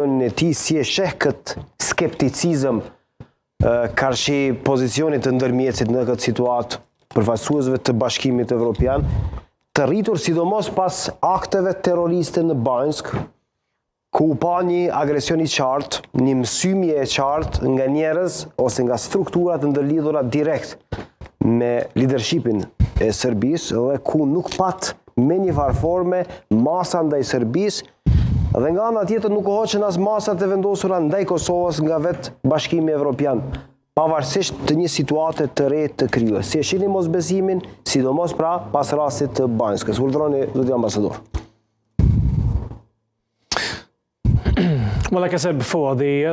Në ti si e sheh këtë skepticizëm karshi pozicionit të ndërmjetësit në këtë situatë përfaqësuesve të Bashkimit Evropian, të rritur sidomos pas akteve terroriste në Banjsk, ku pa një agresion i qartë, një mësymje e qartë nga njerëz ose nga strukturat ndërlidhura direkt me leadershipin e Serbisë dhe ku nuk pat me një farforme masa ndaj Serbisë, dhe nga ana tjetër nuk u hoqën as masat e vendosura ndaj Kosovës nga vetë Bashkimi Evropian, pavarësisht të një situate të re të krijuar. Si e shihni mosbesimin, sidomos pra pas rastit të Banjskës? Urdhroni, zoti ambasador. Well, like I said before, the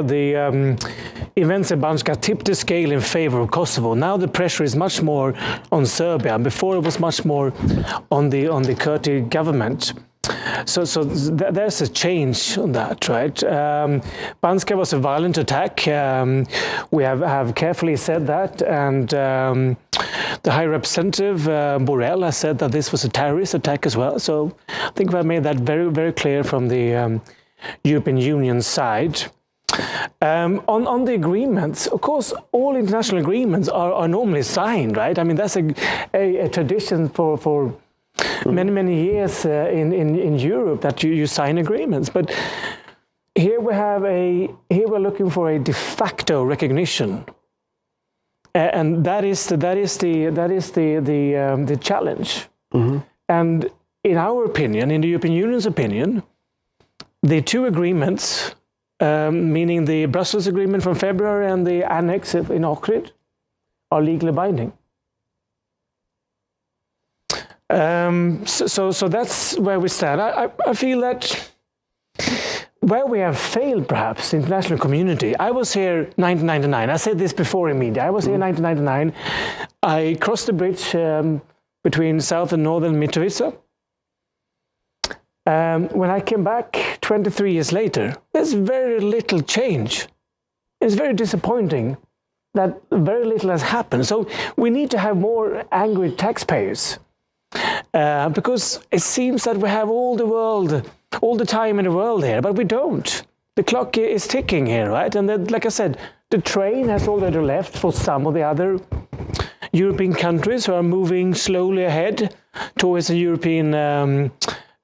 events in Banjska tipped the scale in favor of Kosovo. Now the pressure is much more on Serbia. Before it was much more on the Kurti government. So there's a change on that, right? Banjska was a violent attack. We have carefully said that, and the High Representative Borrell has said that this was a terrorist attack as well. So I think we have made that very, very clear from the European Union side. On the agreements, of course, all international agreements are normally signed, right? I mean, that's a tradition for many years in Europe that you sign agreements. But here we're looking for a de facto recognition, and that is the challenge. Mm-hmm. And in our opinion, in the European Union's opinion, the two agreements, meaning the Brussels Agreement from February and the annex in Ohrid, are legally binding. So that's where we stand. I feel that where we have failed, perhaps, the international community. I was here 1999. I said this before in media. I was here in 1999. I crossed the bridge between South and Northern Mitrovica. When I came back 23 years later, there's very little change. It's very disappointing that very little has happened. So we need to have more angry taxpayers. Because it seems that we have all the time in the world here, but we don't. The clock is ticking here, right? And then, like I said, the train has already left for some of the other European countries who are moving slowly ahead towards a European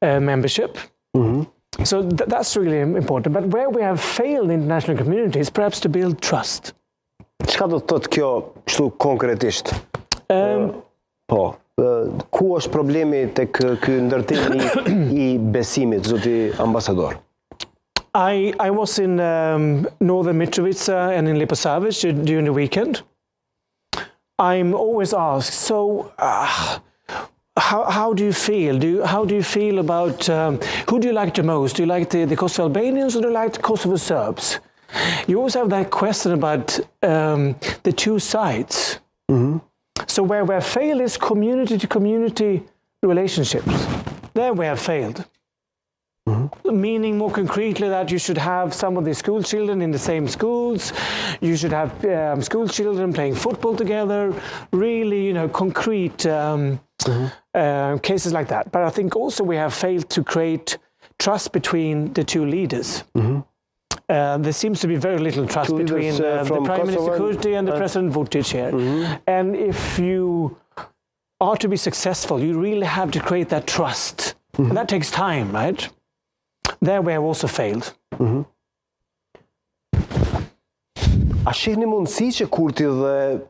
membership. Mm-hmm. So that's really important. But where we have failed the international community is perhaps to build trust. Çka do të thotë kjo kështu konkretisht? Ku është problemi tek ky ndërtim I besimit, zoti ambasador? I was in Northern Mitrovica and in Liposavic during the weekend. I'm always asked, so how do you feel? How do you feel about who do you like the most? Do you like the Kosovo Albanians or do you like the Kosovo Serbs? You always have that question about the two sides. Mm-hmm. So where we have failed is community-to-community relationships. There we have failed. Mm-hmm. Meaning more concretely that you should have some of the school children in the same schools. You should have school children playing football together. Really, concrete cases like that. But I think also we have failed to create trust between the two leaders. Mm-hmm. There seems to be very little trust between the Prime Minister Kurti and the President Vuçiq here. Mm-hmm. And if you are to be successful, you really have to create that trust. Mm-hmm. And that takes time, right? There we have also failed. Mm-hmm. A shihni mundësi që Kurti dhe